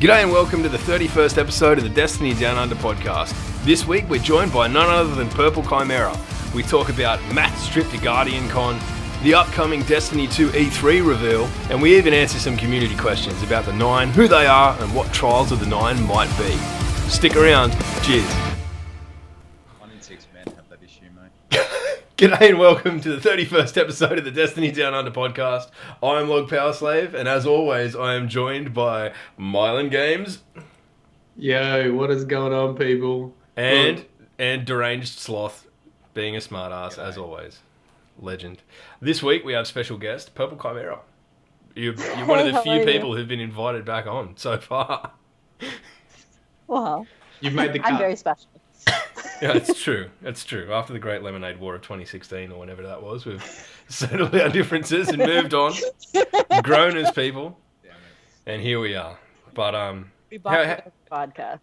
G'day and welcome to the 31st episode of the Destiny Down Under podcast. This week we're joined by none other than Purple Chimera. We talk about Matt's trip to Guardiancon, the upcoming Destiny 2 E3 reveal, and we even answer some community questions about the Nine, who they are, and what trials of the Nine might be. Stick around. Cheers. 1 in 6 men have that issue, mate. G'day and welcome to the 31st episode of the Destiny Down Under podcast. I'm Log Power Slave, and as always, I am joined by Mylan Games. Yo, what is going on, people? And Deranged Sloth, being a smartass, as always. Legend. This week we have special guest, Purple Chimera. You're one of the few people who've been invited back on so far. Well, You've made the cut. I'm very special. Yeah, it's true. It's true. After the Great Lemonade War of 2016 or whenever that was, we've settled our differences and moved on, grown as people, and here we are. But We bought vodka.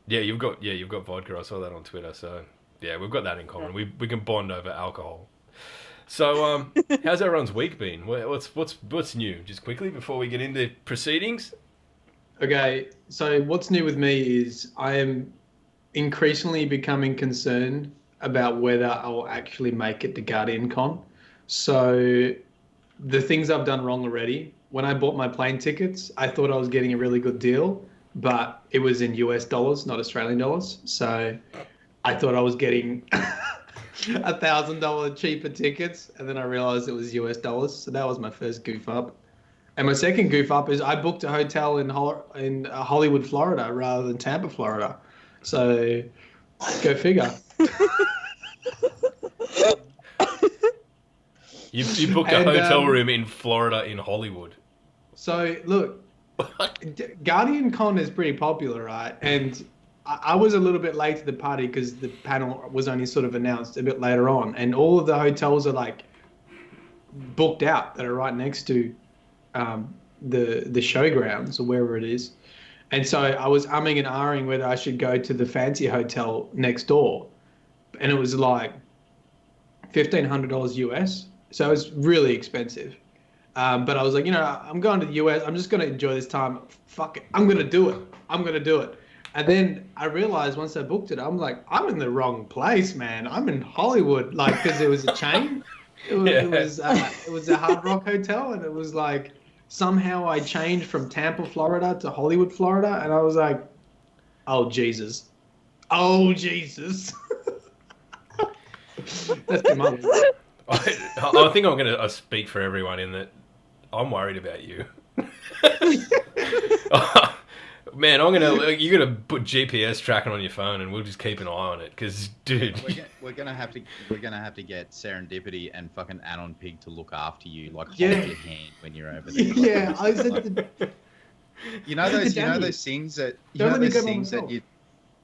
yeah, you've got vodka. I saw that on Twitter. So yeah, we've got that in common. We can bond over alcohol. So how's everyone's week been? What's new? Just quickly before we get into proceedings. Okay, so what's new with me is I am increasingly becoming concerned about whether I'll actually make it to Guardiancon. So the things I've done wrong already. When I bought my plane tickets, I thought I was getting a really good deal, but it was in US dollars, not Australian dollars. So I thought I was getting $1,000 cheaper tickets, and then I realized it was US dollars. So that was my first goof up. And my second goof up is I booked a hotel in Hollywood, Florida, rather than Tampa, Florida. So go figure. You booked a hotel room in Florida in Hollywood. So look, Guardiancon is pretty popular, right? And I was a little bit late to the party because the panel was only sort of announced a bit later on, and all of the hotels are like booked out that are right next to the showgrounds or wherever it is. And so I was umming and ahhing whether I should go to the fancy hotel next door, and it was like $1,500 US. So it was really expensive. But I was like, I'm going to the US. I'm just going to enjoy this time. Fuck it. I'm going to do it. And then I realized once I booked it, I'm like, I'm in the wrong place, man. I'm in Hollywood, like, because it was a chain. It was a Hard Rock hotel, and it was like somehow I changed from Tampa, Florida to Hollywood, Florida, and I was like, oh Jesus. That's too much. I think I'm going to speak for everyone in that I'm worried about you. Man, you're gonna put GPS tracking on your phone, and we'll just keep an eye on it. Because, dude, we're gonna have to get Serendipity and fucking Anon Pig to look after you, like hold Yeah. your hand when you're over there. Yeah, I said You know those things that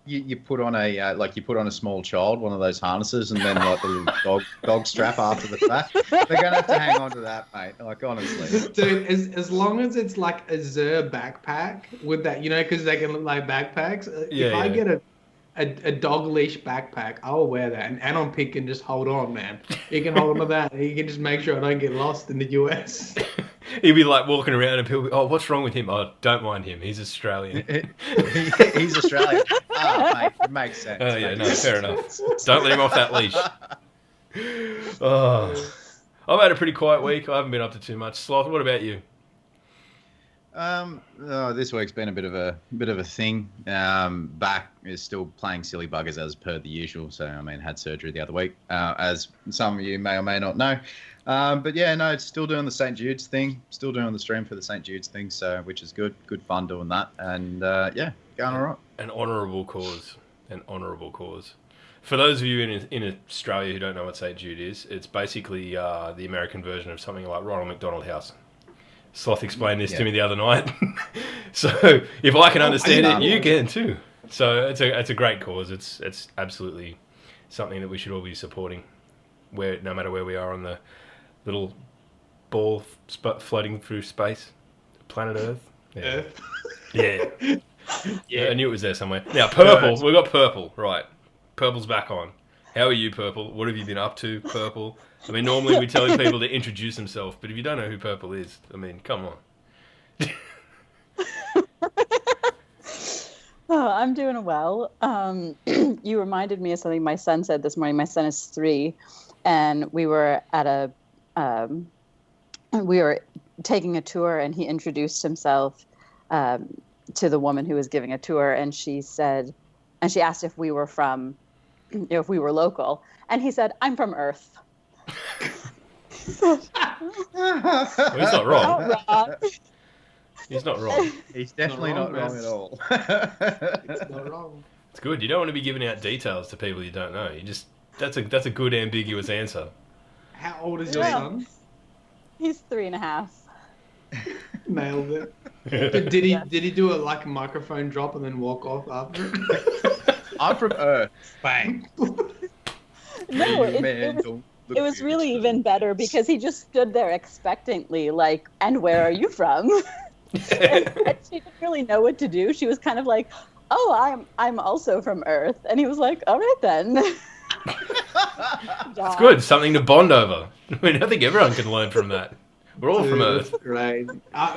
you put on a small child, one of those harnesses, and then like the little dog strap after the fact. They're gonna have to hang on to that, mate. Like honestly, dude, as long as it's like a Zer backpack with that, because they can look like backpacks. If I get a dog leash backpack, I'll wear that. And Anon Pig can just hold on, man. He can hold on to that. He can just make sure I don't get lost in the US. he'd be like walking around, and people be, oh, what's wrong with him? Oh, don't mind him. He's Australian. He's Australian. Mate, it makes sense. Oh yeah, no, fair enough. Don't let him off that leash. Oh, I've had a pretty quiet week. I haven't been up to too much. Sloth, what about you? This week's been a bit of a thing. Back is still playing silly buggers as per the usual. So had surgery the other week, as some of you may or may not know. But yeah, no, it's still doing the St. Jude's thing. Still doing the stream for the St. Jude's thing. So which is good fun doing that. And yeah, going all right. An honourable cause. For those of you in Australia who don't know what St. Jude is, it's basically the American version of something like Ronald McDonald House. Sloth explained this to me the other night. So if I can understand it, you can too. So it's a great cause. It's absolutely something that we should all be supporting, no matter where we are on the little ball floating through space, planet Earth. Yeah. Yeah. I knew it was there somewhere. Now purple. We've got purple. Right. Purple's back on. How are you, Purple? What have you been up to, Purple? Normally we tell people to introduce themselves, but if you don't know who Purple is, come on. I'm doing well. You reminded me of something my son said this morning. My son is 3, and we were at we were taking a tour, and he introduced himself to the woman who was giving a tour, and she asked if we were if we were local, and he said, "I'm from Earth." Well, he's not wrong. Not wrong. He's not wrong. He's definitely Not not wrong, wrong at all. It's not wrong. It's good. You don't want to be giving out details to people you don't know. That's a good ambiguous answer. How old is your Yeah. son? He's 3.5. Nailed it. But did he do a microphone drop and then walk off after? I'm from Earth. Bang. No, it was really even better because he just stood there expectantly, like, "And where are you from?" and she didn't really know what to do. She was kind of like, "Oh, I'm also from Earth," and he was like, "All right then." It's good. Something to bond over. I mean, I think everyone can learn from that. We're all from Earth. Right.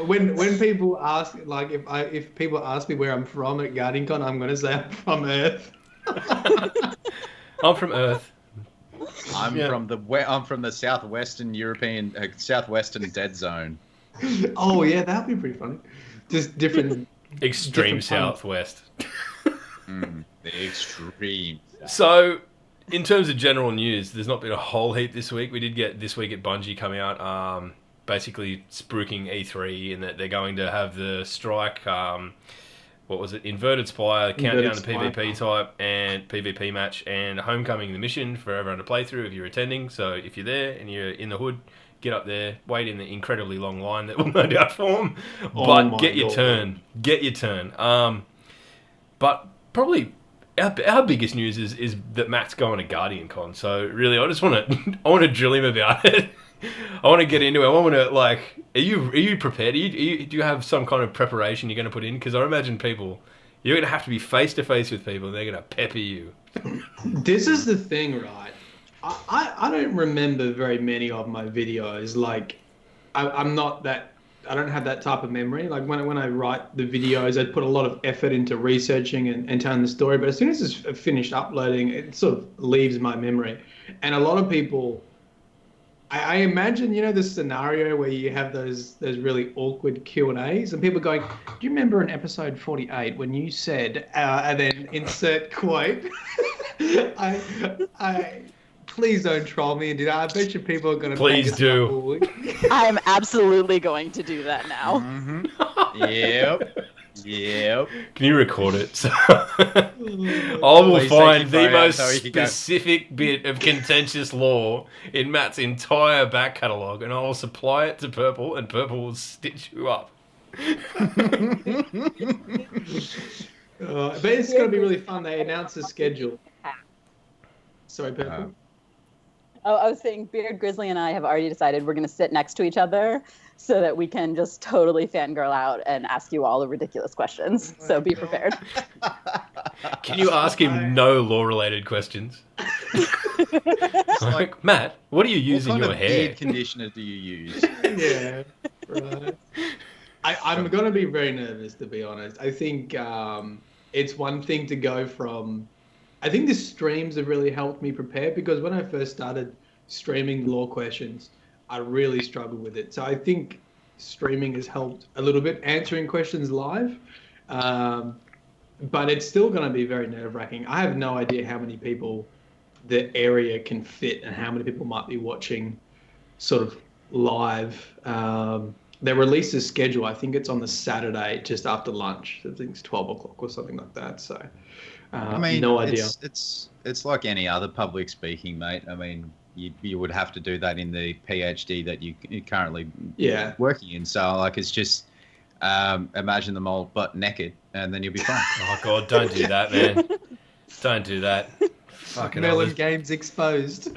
When people ask, like, if people ask me where I'm from at Guardiancon, I'm gonna say I'm from Earth. I'm from Earth. I'm from the southwestern dead zone. Oh yeah, that'd be pretty funny. Just different. Extreme different puns. Southwest. The extreme. So, in terms of general news, there's not been a whole heap this week. We did get this week at Bungie coming out, basically spruiking E3 in that they're going to have the strike, Inverted Spire, countdown to PvP type, and PvP match, and Homecoming the mission for everyone to play through if you're attending. So if you're there and you're in the hood, get up there, wait in the incredibly long line that will no doubt form, but get your turn. Get your turn. But probably our biggest news is that Matt's going to Guardiancon. So really, I want to drill him about it. I want to get into it. I want to are you prepared? Do you have some kind of preparation you're going to put in? Because I imagine you're going to have to be face to face with people, and they're going to pepper you. This is the thing, right? I don't remember very many of my videos. Like, I'm not that. I don't have that type of memory. Like when I write the videos, I put a lot of effort into researching and telling the story. But as soon as it's finished uploading, it sort of leaves my memory. And a lot of people, I imagine, the scenario where you have those really awkward Q&As and people going, "Do you remember in episode 48 when you said," and then insert quote. Please don't troll me. I bet you people are going to. Please do. I'm absolutely going to do that now. Mm-hmm. Yep. Can you record it? I will Please find take the your most photo so you can- specific bit of contentious lore in Matt's entire back catalogue, and I will supply it to Purple, and Purple will stitch you up. But it's going to be really fun. They announced the schedule. Sorry, Purple. Oh, I was saying Beard Grizzly and I have already decided we're going to sit next to each other so that we can just totally fangirl out and ask you all the ridiculous questions. So be prepared. Can you ask him no law-related questions? Like, Matt, what do you use in your hair? What kind of beard conditioner do you use? Yeah, right. I'm going to be very nervous, to be honest. I think it's one thing to go from... I think the streams have really helped me prepare, because when I first started streaming lore questions, I really struggled with it. So I think streaming has helped a little bit, answering questions live. But it's still going to be very nerve-wracking. I have no idea how many people the area can fit and how many people might be watching sort of live. They released a schedule. I think it's on the Saturday just after lunch. I think it's 12 o'clock or something like that. So I mean, no idea. It's like any other public speaking, mate. I mean, you would have to do that in the PhD that you're currently working in. So, like, it's just imagine them all butt naked, and then you'll be fine. Oh, God, don't do that, man. Don't do that. Fucking Melon hell. Games exposed.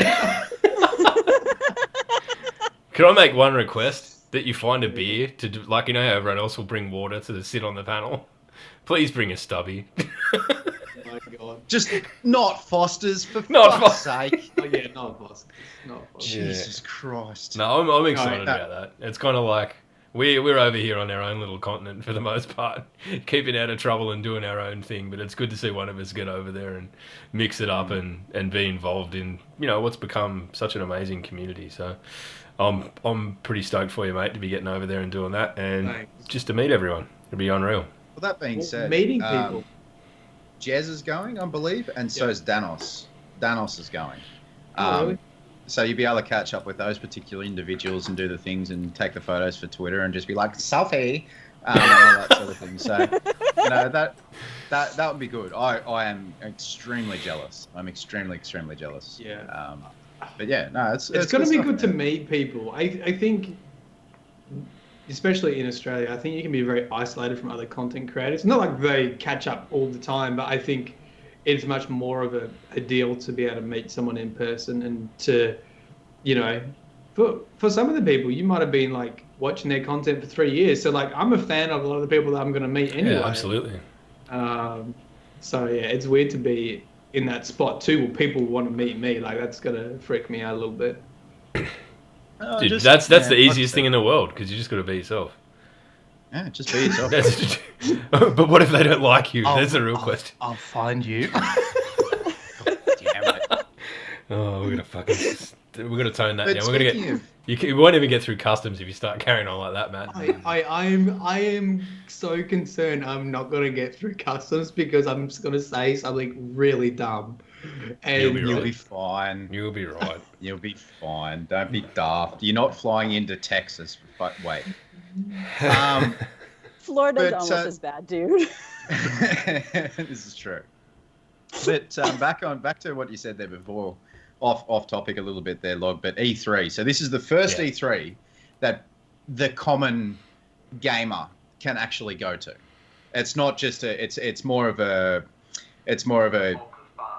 Can I make one request? That you find a beer to do, like, how everyone else will bring water to sit on the panel. Please bring a stubby. Oh my God. Just not Foster's, for Not fuck's sake. Oh yeah, not Foster. Jesus Christ. No, I'm excited about that. It's kind of like We're over here on our own little continent for the most part, keeping out of trouble and doing our own thing. But it's good to see one of us get over there and mix it up and be involved in what's become such an amazing community. So I'm pretty stoked for you, mate, to be getting over there and doing that, and just to meet everyone. It'll be unreal. Well, that being said, meeting people. Jez is going, I believe, and so is Danos. Danos is going. Really? So you'll be able to catch up with those particular individuals and do the things and take the photos for Twitter and just be like, selfie, and all that sort of thing. So, that would be good. I am extremely jealous. I'm extremely jealous. Yeah. But yeah, no, it's going to be good to meet people. I think, especially in Australia, I think you can be very isolated from other content creators. Not like they catch up all the time, but I think it's much more of a deal to be able to meet someone in person and to, for some of the people, you might have been like watching their content for 3 years. So like, I'm a fan of a lot of the people that I'm going to meet anyway. Yeah, absolutely. So yeah, it's weird to be in that spot too, where people want to meet me. Like that's going to freak me out a little bit. Dude, that's the easiest thing in the world, because you just got to be yourself. Yeah, just be yourself. But what if they don't like you? That's a real question. I'll find you. Damn it. Oh, we're gonna tone that down. We're gonna get. You won't even get through customs if you start carrying on like that, man. I am so concerned I'm not gonna get through customs because I'm just gonna say something really dumb. And You'll be fine. You'll be right. You'll be fine. Don't be daft. You're not flying into Texas. But wait. Florida's almost as bad, dude. This is true. But back to what you said there before, off topic a little bit there, Log. But E3. So this is the first E3 that the common gamer can actually go to. It's not just it's more of a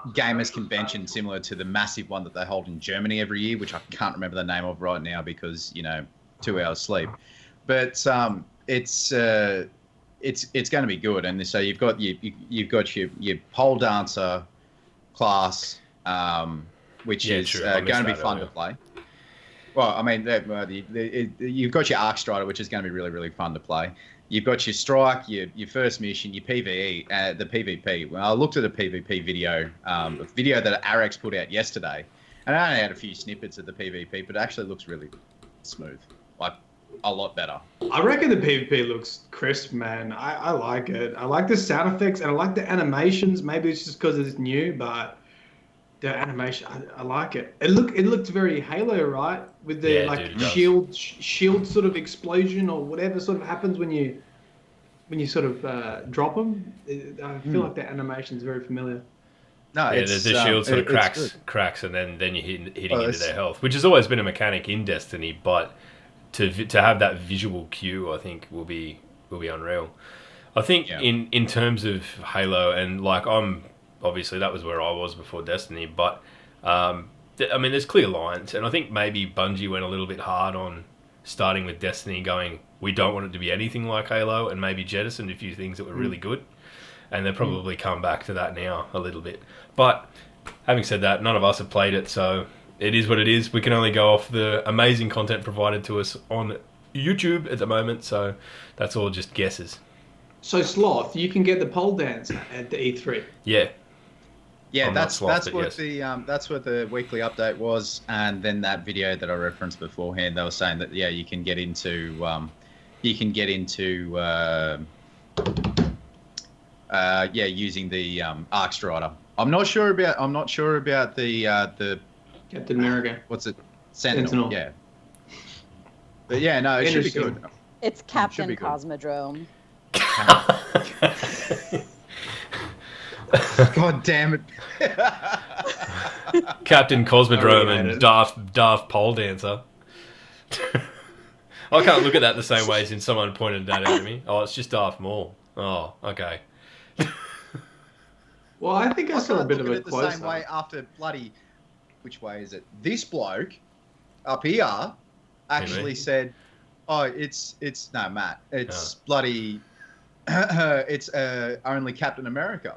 gamers convention similar to the massive one that they hold in Germany every year, which I can't remember the name of right now because 2 hours sleep. But it's going to be good, and so you've got your pole dancer class, which is going to be fun to play. Well, I mean, you've got your Arc Strider, which is going to be really, really fun to play. You've got your Strike, your first mission, your PvE, the PvP. Well, I looked at a PvP video, a video that Arex put out yesterday, and I only had a few snippets of the PvP, but it actually looks really smooth, like a lot better. I reckon the PvP looks crisp, man. I like it. I like the sound effects and I like the animations. Maybe it's just because it's new, but the animation, I like it. It looked very Halo, right? With the shield sort of explosion or whatever sort of happens when you sort of drop them. I feel like the animation is very familiar. No, the shield sort of cracks, and then you're hitting into their health, which has always been a mechanic in Destiny, but to have that visual cue, I think will be unreal. I think in terms of Halo, and like obviously that was where I was before Destiny, but I mean there's clear lines, and I think maybe Bungie went a little bit hard on starting with Destiny, going we don't want it to be anything like Halo, and maybe jettisoned a few things that were really good, and they've probably come back to that now a little bit. But having said that, none of us have played it, so it is what it is. We can only go off the amazing content provided to us on YouTube at the moment, so that's all just guesses. So Sloth, you can get the pole dance at the E3. Yeah. Yeah, that's what the weekly update was, and then that video that I referenced beforehand, they were saying that you can get into using the Arc Strider. I'm not sure about the Captain America. What's it? Sentinel. Yeah. But yeah, no, it should be good. It's Captain Cosmodrome. God damn it. Captain Cosmodrome and Daft Pole Dancer. I can't look at that the same way since someone pointed that out to me. Oh, it's just Darth Maul. Oh, okay. Well, I think I saw a bit of a close-up. The same way after bloody... Which way is it? This bloke up here actually said, "Oh, it's no, Matt. It's bloody. It's only Captain America.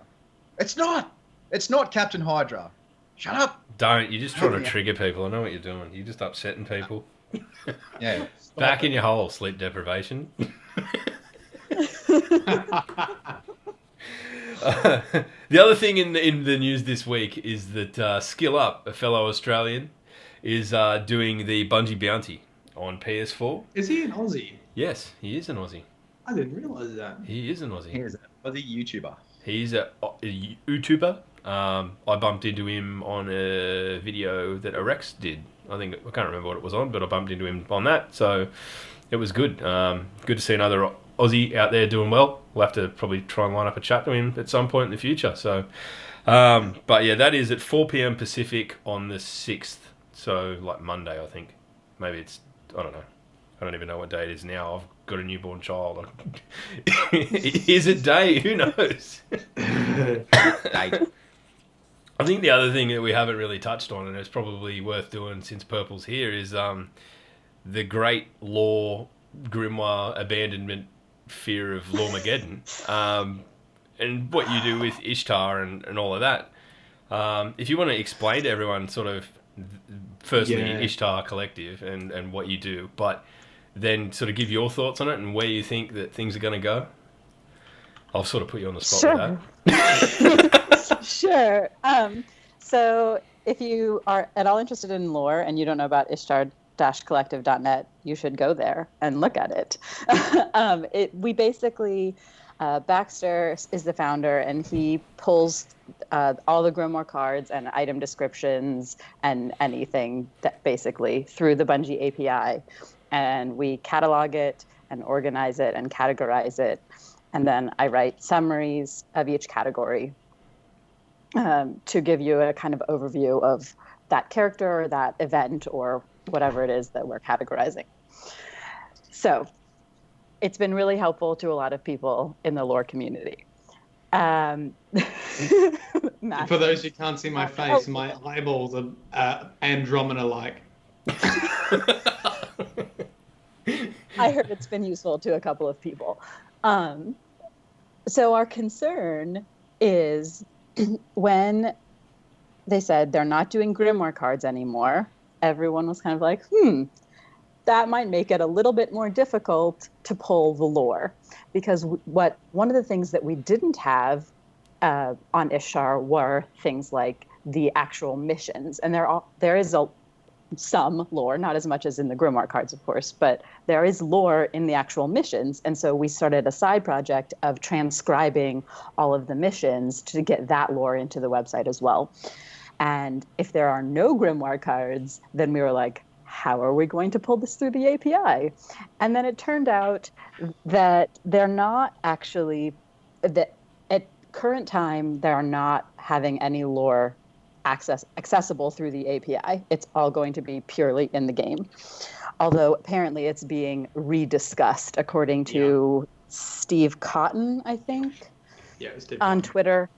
It's not. It's not Captain Hydra. Shut up. Don't. You're just trying to trigger people. I know what you're doing. You're just upsetting people. Yeah. Back in your hole, sleep deprivation. The other thing in the news this week is that Skill Up, a fellow Australian, is doing the Bungie Bounty on PS4. Is he an Aussie? Yes, he is an Aussie. I didn't realise that. He is an Aussie. He is an Aussie YouTuber. He's a YouTuber. I bumped into him on a video that Arex did. I can't remember what it was on, but I bumped into him on that. So it was good. Good to see another Aussie out there doing well. We'll have to probably try and line up a chat to him at some point in the future. So, but yeah, that is at 4 p.m. Pacific on the 6th. So like Monday, I think. Maybe it's, I don't know. I don't even know what day it is now. I've got a newborn child. Is it day? Who knows? I think the other thing that we haven't really touched on, and it's probably worth doing since Purple's here, is the great lore, grimoire, abandonment, fear of Lawmageddon, and what you do with Ishtar and all of that. If you want to explain to everyone sort of, firstly, Ishtar Collective and what you do, but then sort of give your thoughts on it and where you think that things are going to go. I'll sort of put you on the spot with that. Sure. So if you are at all interested in lore and you don't know about Ishtar-Collective.net, you should go there and look at it. We basically, Baxter is the founder, and he pulls all the Grimoire cards and item descriptions and anything that basically through the Bungie API. And we catalog it and organize it and categorize it. And then I write summaries of each category to give you a kind of overview of that character or that event or whatever it is that we're categorizing. So it's been really helpful to a lot of people in the lore community. For those who can't see my face, my eyeballs are Andromeda-like. I heard it's been useful to a couple of people. So our concern is when they said they're not doing Grimoire cards anymore, everyone was kind of like, that might make it a little bit more difficult to pull the lore. Because one of the things that we didn't have on Ishtar were things like the actual missions. And there is some lore, not as much as in the Grimoire cards, of course, but there is lore in the actual missions. And so we started a side project of transcribing all of the missions to get that lore into the website as well. And if there are no Grimoire cards, then we were like, how are we going to pull this through the API? And then it turned out that they're not actually, that at current time, they're not having any lore accessible through the API. It's all going to be purely in the game. Although apparently it's being rediscussed according to Steve Cotton, I think, on Twitter.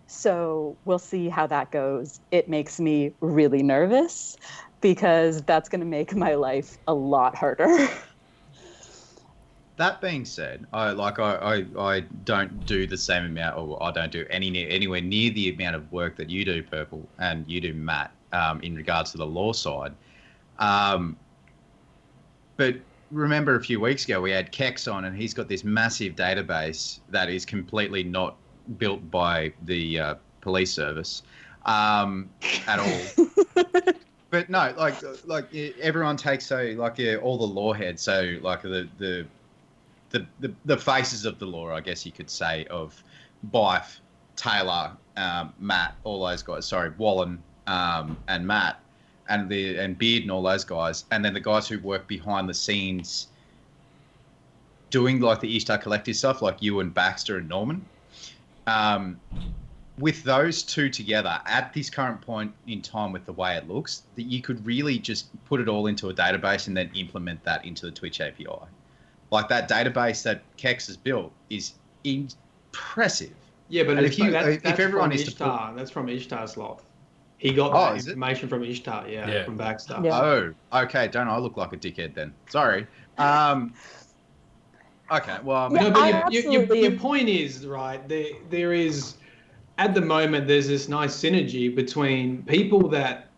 So we'll see how that goes. It makes me really nervous because that's going to make my life a lot harder. That being said, I don't do the same amount, or I don't do anywhere near the amount of work that you do, Purple, and you do, Matt, in regards to the lore side. But remember a few weeks ago we had Kex on, and he's got this massive database that is completely not built by the police service at all. But no, like everyone takes all the lore heads, so like the faces of the lore, I guess you could say, of Bife, Taylor, Matt, all those guys. Sorry, Wallen and Matt, and Beard and all those guys, and then the guys who work behind the scenes, doing like the Ishtar Collective stuff, like you and Baxter and Norman. With those two together at this current point in time, with the way it looks, that you could really just put it all into a database and then implement that into the Twitch API. Like that database that Kex has built is impressive. Yeah, but if everyone is Ishtar, that's from Ishtar Sloth. He got that information from Ishtar, from Baxter. Yeah. Oh, okay. Don't I look like a dickhead then? Sorry. Okay. Well, your point is right. There is, at the moment, there's this nice synergy between people that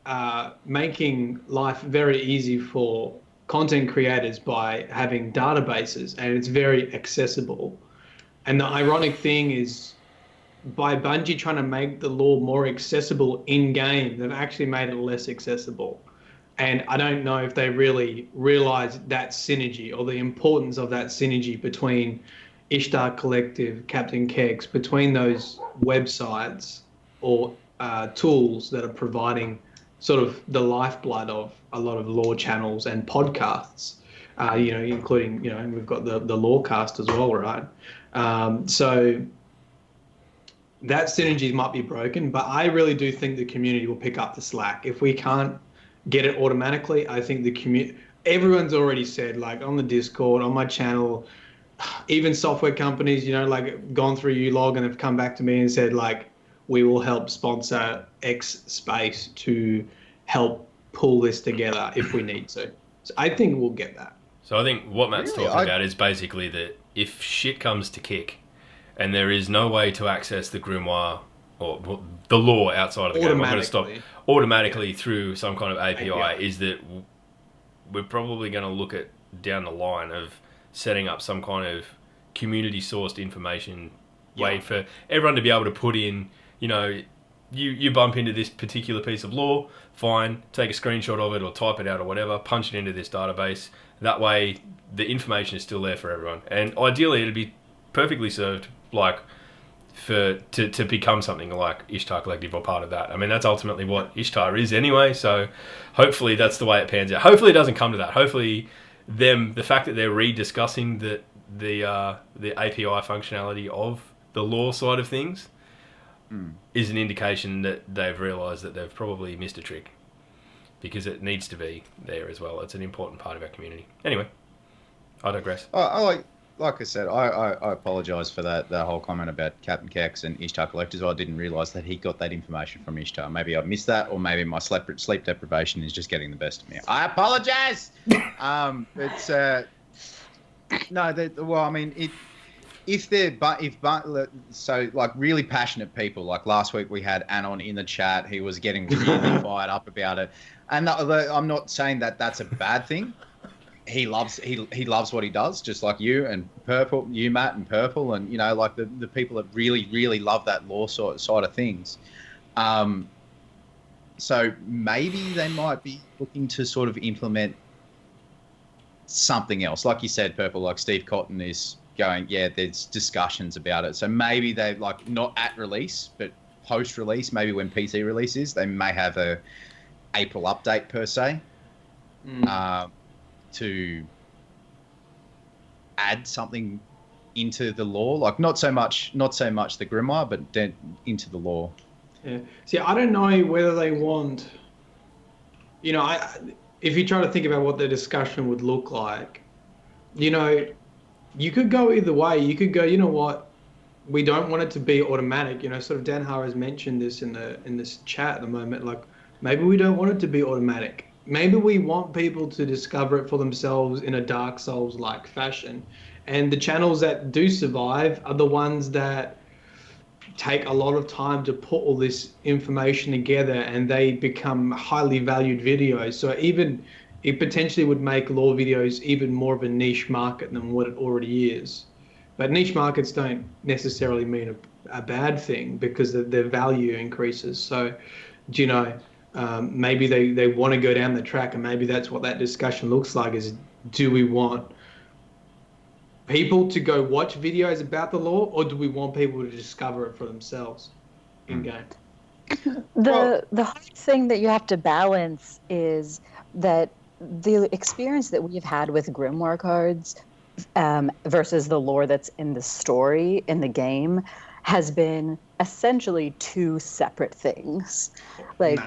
making life very easy for content creators by having databases, and it's very accessible. And the ironic thing is, by Bungie trying to make the lore more accessible in-game, they've actually made it less accessible. And I don't know if they really realize that synergy or the importance of that synergy between Ishtar Collective, Captain Kex, between those websites or tools that are providing sort of the lifeblood of a lot of lore channels and podcasts, including, we've got the Lorecast as well, right? So that synergy might be broken, but I really do think the community will pick up the slack. If we can't get it automatically, I think everyone's already said, like on the Discord, on my channel, even software companies, like gone through Ulog and have come back to me and said, like, we will help sponsor X space to help pull this together if we need to. So I think we'll get that. So I think what Matt's talking about is basically that if shit comes to kick and there is no way to access the grimoire or the lore outside of the game, I'm going to stop automatically through some kind of API, is that we're probably going to look at down the line of setting up some kind of community-sourced information way for everyone to be able to put in, you bump into this particular piece of lore, fine, take a screenshot of it or type it out or whatever, punch it into this database. That way, the information is still there for everyone. And ideally, it'd be perfectly served, like, to become something like Ishtar Collective or part of that. I mean, that's ultimately what Ishtar is anyway, so hopefully that's the way it pans out. Hopefully it doesn't come to that. Hopefully the fact that they're rediscussing the API functionality of the lore side of things is an indication that they've realised that they've probably missed a trick, because it needs to be there as well. It's an important part of our community. Anyway, I digress. Like I said, I apologise for that whole comment about Captain Kex and Ishtar Collective. I didn't realise that he got that information from Ishtar. Maybe I missed that, or maybe my sleep deprivation is just getting the best of me. I apologise. So like really passionate people, like last week we had Anon in the chat. He was getting really fired up about it, and I'm not saying that that's a bad thing. He loves what he does, just like you and Purple, you Matt and Purple, and like the people that really love that lore side of things. So maybe they might be looking to sort of implement something else, like you said, Purple. Like Steve Cotton is going, there's discussions about it. So maybe they, like, not at release, but post release, maybe when PC releases, they may have a April update per se. To add something into the lore, like not so much the grimoire, but into the lore. Yeah. See, I don't know whether they want, if you try to think about what the discussion would look like, you could go either way. You could go, you know what, we don't want it to be automatic. Sort of Dan Har has mentioned this in this chat at the moment. Like, maybe we don't want it to be automatic. Maybe we want people to discover it for themselves in a Dark Souls-like fashion. And the channels that do survive are the ones that take a lot of time to put all this information together, and they become highly valued videos. So it potentially would make lore videos even more of a niche market than what it already is. But niche markets don't necessarily mean a bad thing, because their value increases. So, maybe they want to go down the track, and maybe that's what that discussion looks like, is do we want people to go watch videos about the lore, or do we want people to discover it for themselves in game? The hard thing that you have to balance is that the experience that we've had with Grimoire cards versus the lore that's in the story in the game has been essentially two separate things. Like,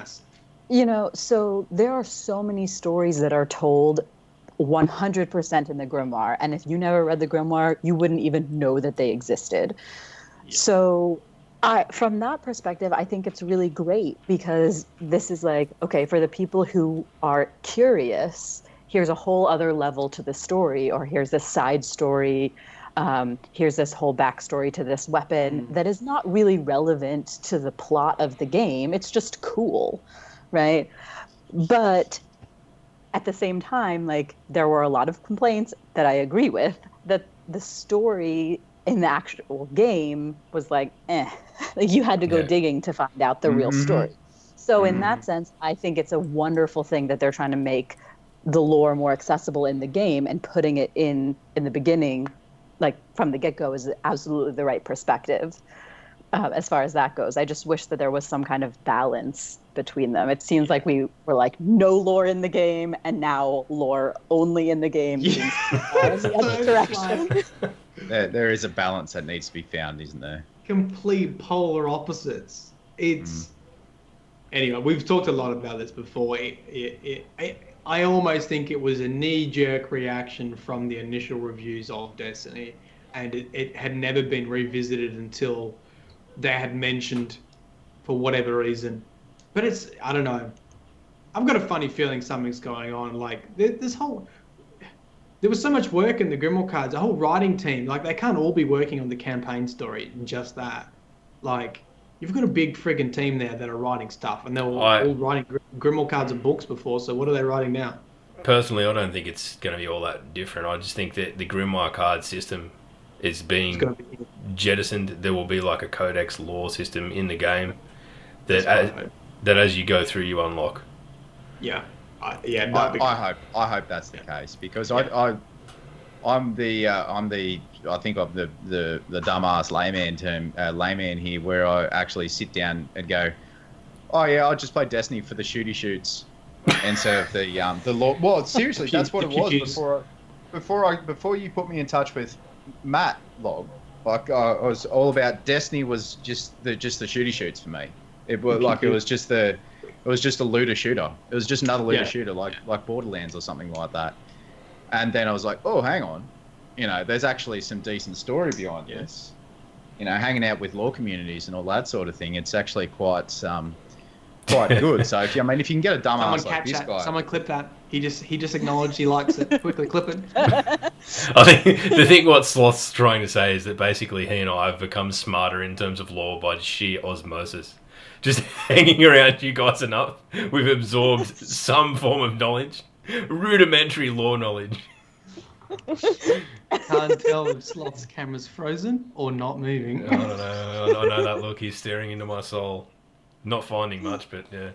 so there are so many stories that are told 100% in the grimoire, and if you never read the grimoire, you wouldn't even know that they existed. So from that perspective, I think it's really great, because this is like, okay, for the people who are curious, here's a whole other level to the story, or here's this side story, here's this whole backstory to this weapon that is not really relevant to the plot of the game. It's just cool, right? But at the same time, like, there were a lot of complaints that I agree with, that the story in the actual game was like, like you had to go digging to find out the real story. So in that sense, I think it's a wonderful thing that they're trying to make the lore more accessible in the game, and putting it in the beginning, like from the get-go, is absolutely the right perspective. As far as that goes, I just wish that there was some kind of balance between them. It seems like we were like no lore in the game, and now lore only in the game. Yeah. In the other direction. There is a balance that needs to be found, isn't there? Complete polar opposites. It's anyway. We've talked a lot about this before. I almost think it was a knee-jerk reaction from the initial reviews of Destiny, and it had never been revisited until they had mentioned, for whatever reason. But I don't know. I've got a funny feeling something's going on. Like there was so much work in the Grimoire cards, a whole writing team. Like, they can't all be working on the campaign story and just that. Like, you've got a big friggin' team there that are writing stuff, and they were all writing Grimoire cards and books before. So what are they writing now? Personally, I don't think it's going to be all that different. I just think that the Grimoire card system is being jettisoned. There will be like a codex lore system in the game that as you go through, you unlock. I hope that's the case, because I'm the I think of the dumbass layman here, where I actually sit down and go, oh yeah, I just play Destiny for the shoots instead of the lore. Well, seriously, that's what it was before you put me in touch with Matt Log. Like, I was all about Destiny was just the shoots for me. It was like it was just a looter shooter. It was just another looter shooter, like Borderlands or something like that. And then I was like, oh, hang on, there's actually some decent story behind this. Hanging out with lore communities and all that sort of thing. It's actually quite good. So if you can get a dumbass like this guy, someone clip that. He just acknowledged he likes it. Quickly clip it. I think what Sloth's trying to say is that basically he and I have become smarter in terms of lore by sheer osmosis. Just hanging around you guys enough, we've absorbed some form of knowledge, rudimentary lore knowledge. Can't tell if Sloth's camera's frozen or not moving. I don't know. I know that look. He's staring into my soul. Not finding much, but yeah.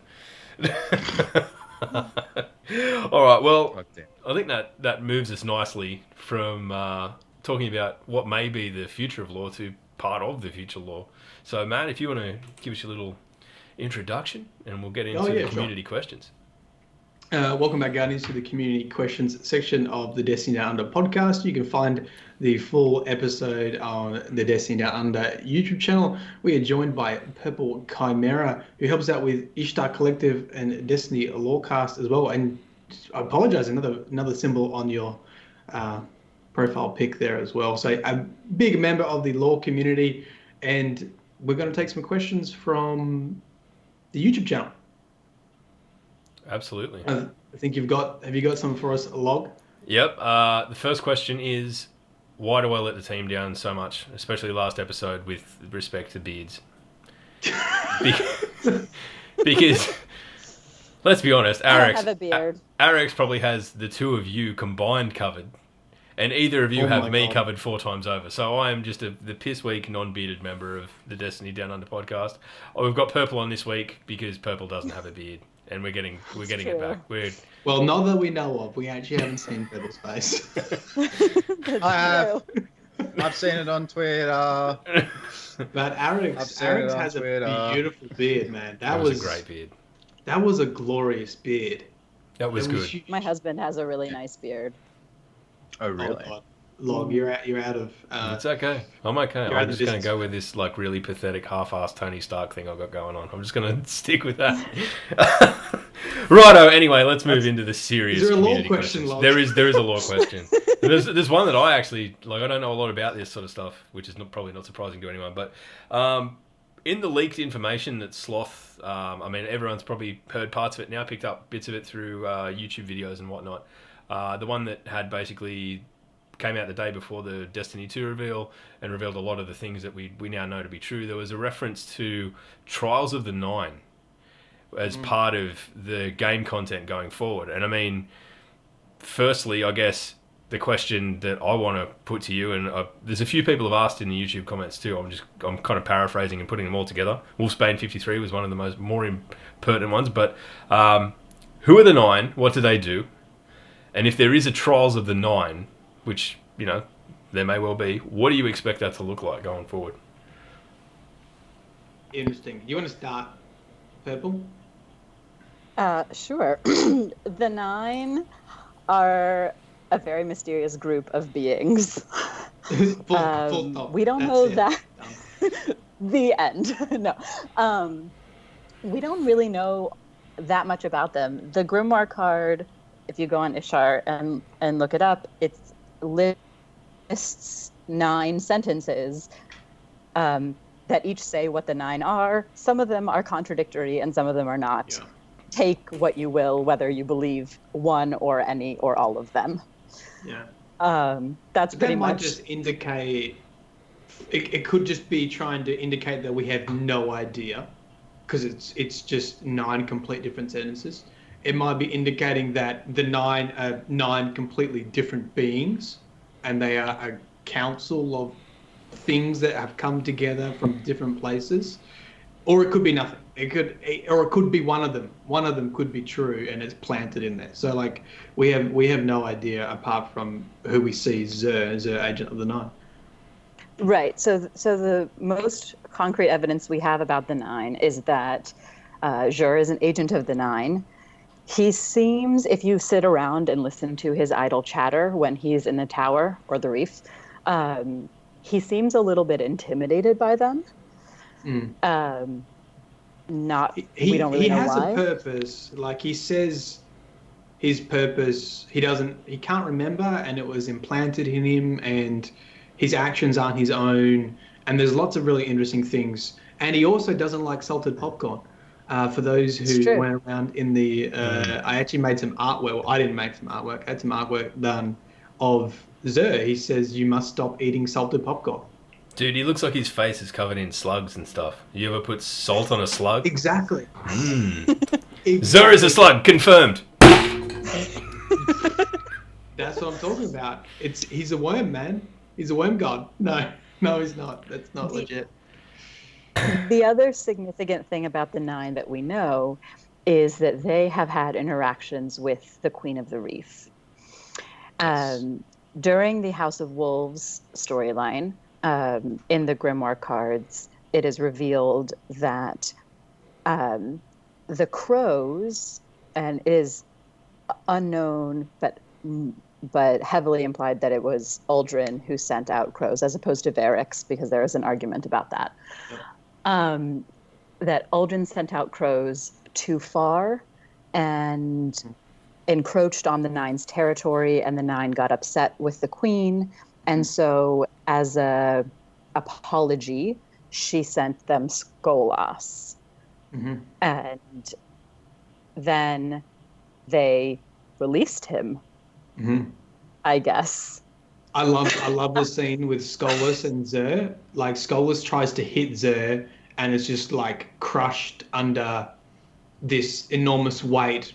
All right, well, I think that moves us nicely from talking about what may be the future of lore to part of the future lore. So, Matt, if you want to give us your little introduction, and we'll get into the community questions. Welcome back, Guardians, to the community questions section of the Destiny Down Under podcast. You can find the full episode on the Destiny Down Under YouTube channel. We are joined by Purple Chimera, who helps out with Ishtar Collective and Destiny Lorecast as well. And I apologize, another symbol on your profile pic there as well. So a big member of the lore community, and we're going to take some questions from the YouTube channel. Absolutely. I think have you got some for us, Log? Yep. The first question is, why do I let the team down so much, especially last episode with respect to beards? Because let's be honest, I don't have a beard. Arex probably has the two of you combined covered, and either of you have me covered 4 times over. So I am just the piss weak, non-bearded member of the Destiny Down Under podcast. Oh, we've got Purple on this week because Purple doesn't have a beard. And we're getting it back. Well, not that we know of. We actually haven't seen Purple's face. I have. I've seen it on Twitter. But Arex has a beautiful beard, man. That was a great beard. That was a glorious beard. That was good. Huge. My husband has a really nice beard. Oh, really? Log, you're out of. It's okay. I'm okay. I'm just going to go with this like really pathetic half-assed Tony Stark thing I've got going on. I'm just going to stick with that. Righto. Anyway, let's move into the serious. Is there a community lore question, questions. Log? There is a lore question. There's one that I actually like. I don't know a lot about this sort of stuff, which is probably not surprising to anyone. But in the leaked information that Sloth, everyone's probably heard parts of it now, picked up bits of it through YouTube videos and whatnot. The one that had basically came out the day before the Destiny 2 reveal and revealed a lot of the things that we now know to be true. There was a reference to Trials of the Nine, as part of the game content going forward. And I mean, firstly, I guess the question that I want to put to you, and there's a few people have asked in the YouTube comments too. I'm kind of paraphrasing and putting them all together. Wolfsbane 53 was one of the more pertinent ones. But who are the 9? What do they do? And if there is a Trials of the 9, which there may well be, what do you expect that to look like going forward? Interesting. You want to start, Purple? Sure. The 9 are a very mysterious group of beings. Full stop. We don't know that. The end. No. We don't really know that much about them. The Grimoire card, if you go on Ishtar and look it up, it lists 9 sentences that each say what the 9 are. Some of them are contradictory and some of them are not. Yeah. Take what you will, whether you believe one or any or all of them. Yeah. That's pretty much. That might just indicate. It could just be trying to indicate that we have no idea, because it's just 9 complete different sentences. It might be indicating that the 9 are 9 completely different beings, and they are a council of things that have come together from different places, or it could be nothing. Or it could be one of them. One of them could be true, and it's planted in there. So like we have no idea apart from who we see, Zer, Agent of the 9. Right. So the most concrete evidence we have about the 9 is that Zer is an agent of the 9. He seems, if you sit around and listen to his idle chatter when he's in the tower or the reef, he seems a little bit intimidated by them. We don't really know why. He has a purpose. Like he says, his purpose. He can't remember, and it was implanted in him, and his actions aren't his own. And there's lots of really interesting things. And he also doesn't like salted popcorn. For those who went around in the, I actually made some artwork. Well, I didn't make some artwork. I had some artwork done of Zer. He says you must stop eating salted popcorn. Dude, he looks like his face is covered in slugs and stuff. You ever put salt on a slug? Exactly. Exactly. Zer is a slug, confirmed. That's what I'm talking about. He's a worm, man. He's a worm god. No, he's not. That's not legit. The other significant thing about the 9 that we know is that they have had interactions with the Queen of the Reef. During the House of Wolves storyline, in the Grimoire cards, it is revealed that the crows, and it is unknown, but heavily implied that it was Uldren who sent out crows, as opposed to Varix, because there is an argument about that. Yep. That Uldren sent out crows too far and encroached on the 9's territory, and the 9 got upset with the Queen. And so, as a apology, she sent them Skolas. And then they released him, I guess. I love the scene with Skolas and Zer. Like, Skolas tries to hit Zer, and it's just, like, crushed under this enormous weight,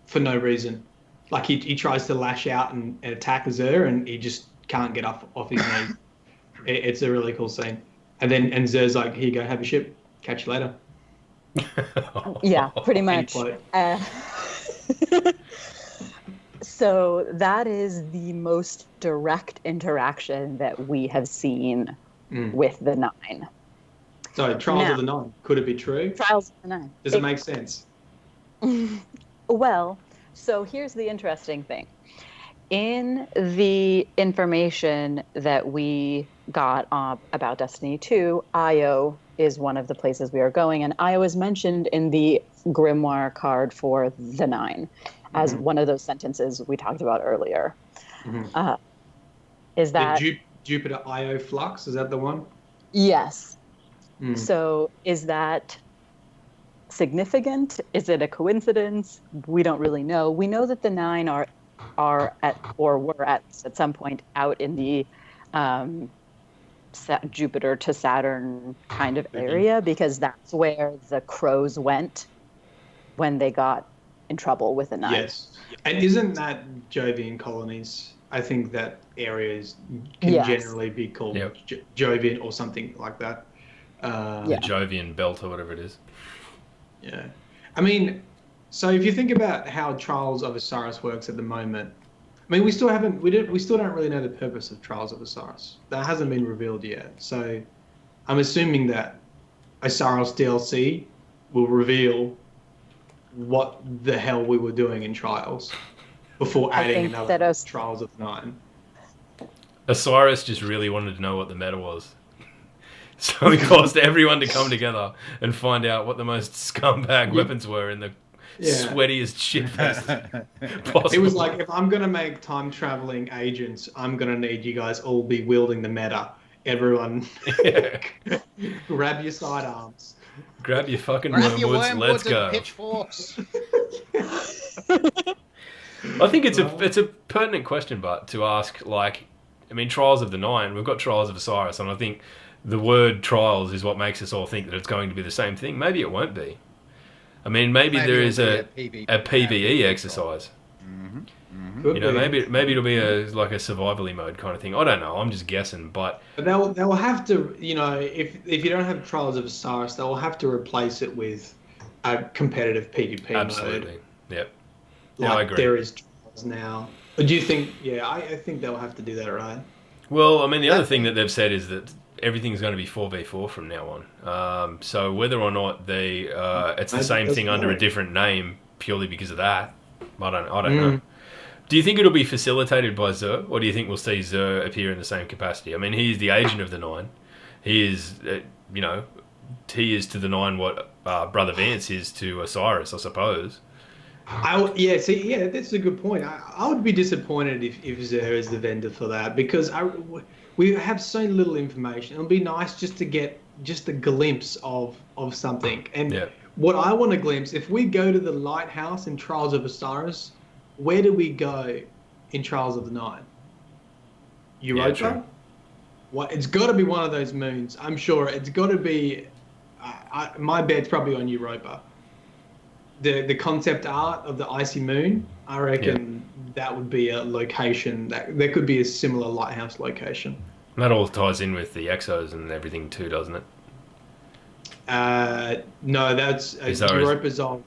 for no reason. Like, he tries to lash out and attack Zer, and he just can't get off his knees. It's a really cool scene. And Zer's like, here you go, have a ship. Catch you later. Yeah, pretty much. So that is the most direct interaction that we have seen with the 9. So, Trials of the 9. Could it be true? Trials of the 9. Does it make sense? Well, so here's the interesting thing. In the information that we got about Destiny 2, Io is one of the places we are going, and Io is mentioned in the Grimoire card for the 9 as one of those sentences we talked about earlier. Is that Jupiter Io Flux? Is that the one? Yes. So is that significant? Is it a coincidence? We don't really know. We know that the 9 were at some point out in the Jupiter to Saturn kind of area, because that's where the crows went when they got in trouble with the nine. Yes. And isn't that Jovian colonies? I think that areas can generally be called Jovian or something like that. The Jovian belt or whatever it is. Yeah. I mean, so if you think about how Trials of Osiris works at the moment, I mean, we still don't really know the purpose of Trials of Osiris. That hasn't been revealed yet. So I'm assuming that Osiris DLC will reveal what the hell we were doing in Trials before adding another Trials of 9. Osiris just really wanted to know what the meta was. So he caused everyone to come together and find out what the most scumbag weapons were in the sweatiest shitfest possible. It was like, if I'm going to make time-traveling agents, I'm going to need you guys all be wielding the meta. Everyone, grab your sidearms. Grab your fucking wormwoods, let's go. Pitchforks. I think it's a pertinent question, but to ask, like, I mean, Trials of the Nine, we've got Trials of Osiris, and I think the word trials is what makes us all think that it's going to be the same thing. Maybe it won't be. I mean, maybe there is a PvE exercise. You know, maybe it'll be like a survival mode kind of thing. I don't know. I'm just guessing, but they'll have to. You know, if you don't have Trials of Osiris, they'll have to replace it with a competitive PvP mode. Absolutely. Yep. Like I agree. There is Trials now. Do you think? Yeah, I think they'll have to do that, right? Well, I mean, the other thing that they've said is that everything's going to be 4v4 from now on. So whether or not it's the same thing under a different name purely because of that, I don't know. Do you think it'll be facilitated by Xur, or do you think we'll see Xur appear in the same capacity? I mean, he is the agent of the Nine. He is, he is to the Nine what Brother Vance is to Osiris, I suppose. That's a good point. I would be disappointed if Xur is the vendor for that, because we have so little information. It'll be nice just to get just a glimpse of something. And what I want to glimpse, if we go to the lighthouse in Trials of Osiris, where do we go in Trials of the Nine? Europa? Yeah, What? It's got to be one of those moons. I'm sure it's got to be. My bet's probably on Europa. The concept art of the icy moon, I reckon that would be a location there could be a similar lighthouse location. And that all ties in with the exos and everything too, doesn't it? No, that's Europa's on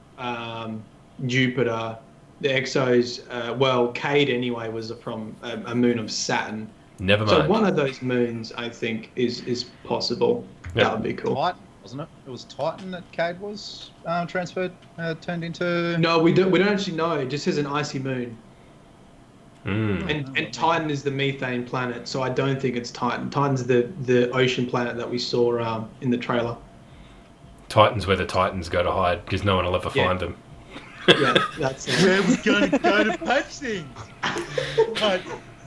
Jupiter. The exos, Cade anyway was from a moon of Saturn. Never mind. So one of those moons, I think, is possible. Yep. That would be cool. Titan, wasn't it? It was Titan that Cade was turned into. No, we don't actually know. It just says an icy moon. And Titan is the methane planet, so I don't think it's Titan. Titan's the ocean planet that we saw in the trailer. Titan's where the Titans go to hide because no one will ever find them. Yeah, that's it. Where we gonna go to punch things?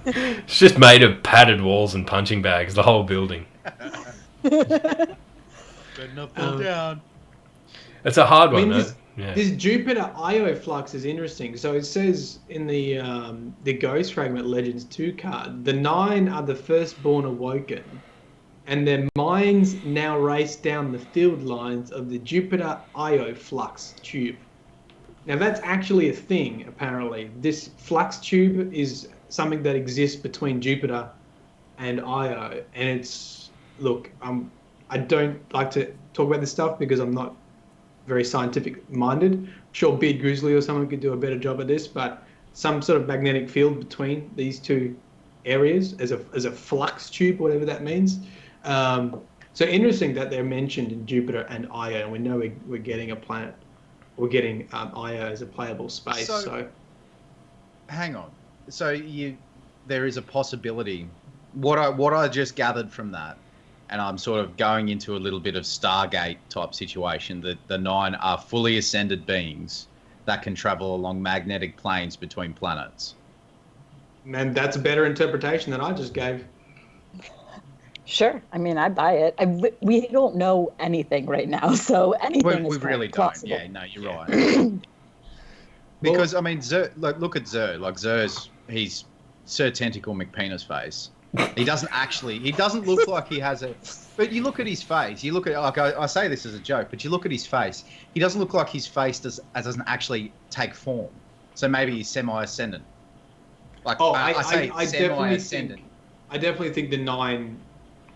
It's just made of padded walls and punching bags, the whole building. Better not fall down. It's a hard one, though. This Jupiter Io flux is interesting. So it says in the Ghost Fragment Legends 2 card, the Nine are the firstborn awoken, and their minds now race down the field lines of the Jupiter Io flux tube. Now that's actually a thing, apparently. This flux tube is something that exists between Jupiter and Io, and it's I don't like to talk about this stuff because I'm not very scientific minded. I'm sure Beard Grizzly or someone could do a better job at this, but some sort of magnetic field between these two areas as a flux tube, whatever that means. So interesting that they're mentioned in Jupiter and Io, and we know we're getting a planet. We're getting Io as a playable space. So hang on. So there is a possibility. What I just gathered from that, and I'm sort of going into a little bit of Stargate type situation, that the Nine are fully ascended beings that can travel along magnetic planes between planets. Man, that's a better interpretation than I just gave. Sure. I mean, I buy it. We don't know anything right now, so anything we is really possible. don't. Yeah, no, you're right. Because, I mean, Xur, look at Xur. Like, he's Sir Tentacle McPenis face. He doesn't look like he has a. But you look at his face. You look at like I say this as a joke, but you look at his face. He doesn't look like his face doesn't actually take form. So maybe he's semi-ascendant. Like I say, semi-ascendant. I definitely think the 9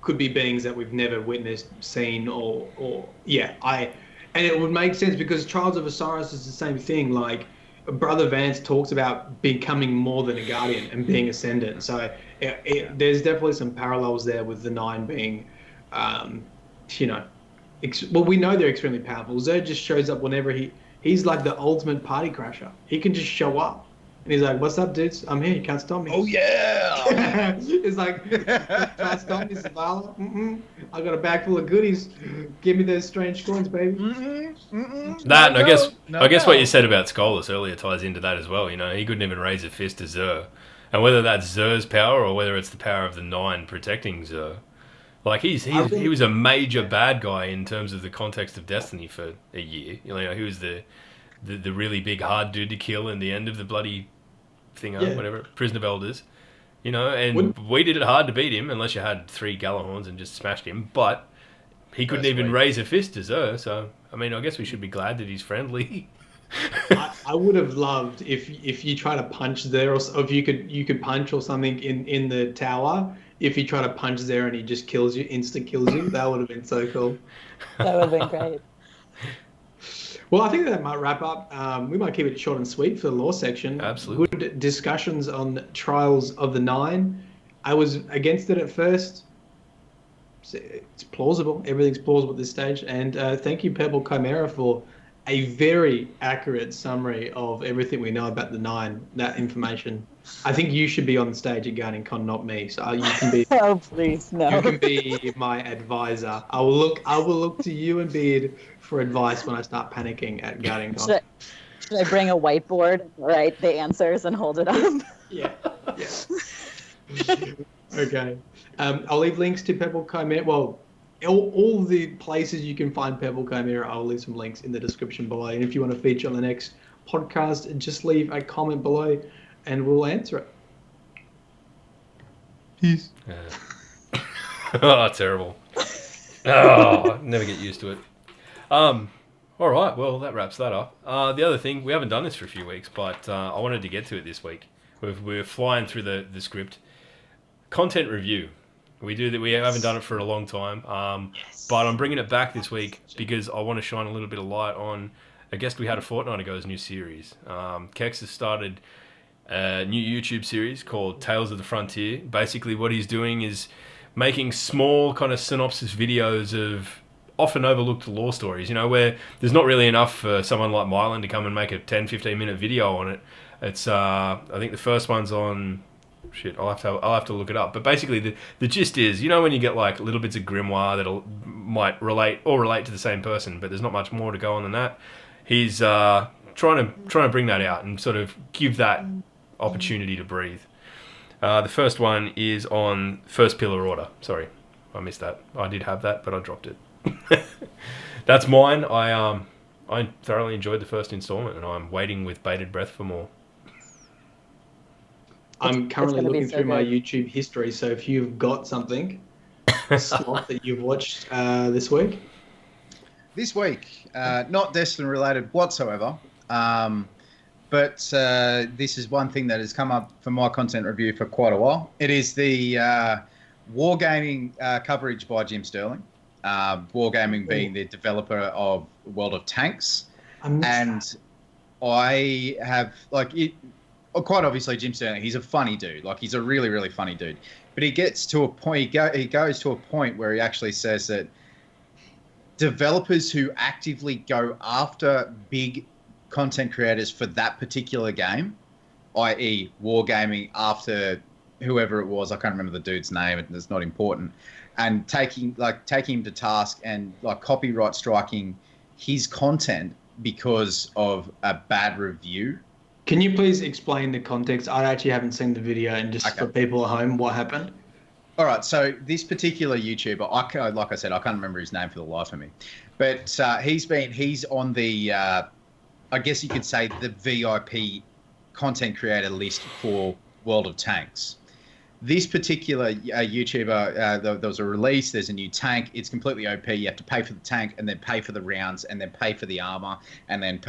could be beings that we've never witnessed, seen, and it would make sense because Trials of Osiris is the same thing. Like Brother Vance talks about becoming more than a guardian and being ascendant. So there's definitely some parallels there with the 9 being, we know they're extremely powerful. Zerg just shows up whenever he's like the ultimate party crasher. He can just show up. And he's like, "What's up, dudes? I'm here. You can't stop me." Oh yeah! It's like, "Can't stop me, Zavala. I got a bag full of goodies. Give me those strange coins, baby." That, and I guess what you said about Skolas earlier ties into that as well. You know, he couldn't even raise a fist to Zer, and whether that's Zer's power or whether it's the power of the 9 protecting Zer, like he was a major bad guy in terms of the context of Destiny for a year. You know, he was the really big hard dude to kill in the end of the bloody whatever, Prison of Elders, you know, and we did it hard to beat him unless you had 3 Galahorns and just smashed him, but he couldn't even raise a fist to Zer, so, I mean, I guess we should be glad that he's friendly. I would have loved if you try to punch there, or if you could punch or something in the tower, if you try to punch there and he just kills you, instant kills you, that would have been so cool. That would have been great. Well, I think that might wrap up. We might keep it short and sweet for the lore section. Absolutely. Good discussions on Trials of the 9. I was against it at first. It's plausible. Everything's plausible at this stage. And thank you, Purple Chimera, for a very accurate summary of everything we know about the 9, that information. I think you should be on the stage at Guardiancon, not me. So you can be. Oh, please, no. You can be my advisor. I will look to you and Beard for advice when I start panicking at Guardiancon. Should I bring a whiteboard, write the answers, and hold it up? Yeah. Okay. I'll leave links to Purple Chimera. Well, all the places you can find Purple Chimera, I'll leave some links in the description below. And if you want to feature on the next podcast, just leave a comment below and we'll answer it. Peace. Oh, terrible. Oh, never get used to it. All right, well, that wraps that up. The other thing, we haven't done this for a few weeks, but I wanted to get to it this week. We're flying through the script. Content review. We haven't done it for a long time, but I'm bringing it back this week because I want to shine a little bit of light on a guest we had a fortnight ago's new series. Kex has started a new YouTube series called Tales of the Frontier. Basically, what he's doing is making small kind of synopsis videos of often overlooked lore stories, you know, where there's not really enough for someone like Mylan to come and make a 10-15 minute video on it. It's I think the first one's on I'll have to look it up. But basically the gist is, you know, when you get like little bits of grimoire that might relate to the same person, but there's not much more to go on than that. He's trying to bring that out and sort of give that opportunity to breathe. The first one is on First Pillar Order. Sorry, I missed that. I did have that, but I dropped it. That's mine. I thoroughly enjoyed the first installment, and I'm waiting with bated breath for more. I'm currently looking through my YouTube history, so if you've got something slot that you've watched this week. This week, not Destiny related whatsoever, but this is one thing that has come up for my content review for quite a while. It is the wargaming coverage by Jim Sterling. Wargaming being the developer of World of Tanks, and I have quite obviously Jim Sterling. He's a funny dude. Like, he's a really, really funny dude. But he gets to a point. He goes to a point where he actually says that developers who actively go after big content creators for that particular game, i.e., wargaming after whoever it was, I can't remember the dude's name. It's not important. And taking him to task and like copyright striking his content because of a bad review. Can you please explain the context? I actually haven't seen the video, and just for people at home, what happened? All right, so this particular YouTuber, like I said, I can't remember his name for the life of me, but he's on the, I guess you could say the VIP content creator list for World of Tanks. This particular YouTuber, there was a release. There's a new tank. It's completely OP. You have to pay for the tank, and then pay for the rounds, and then pay for the armor, and then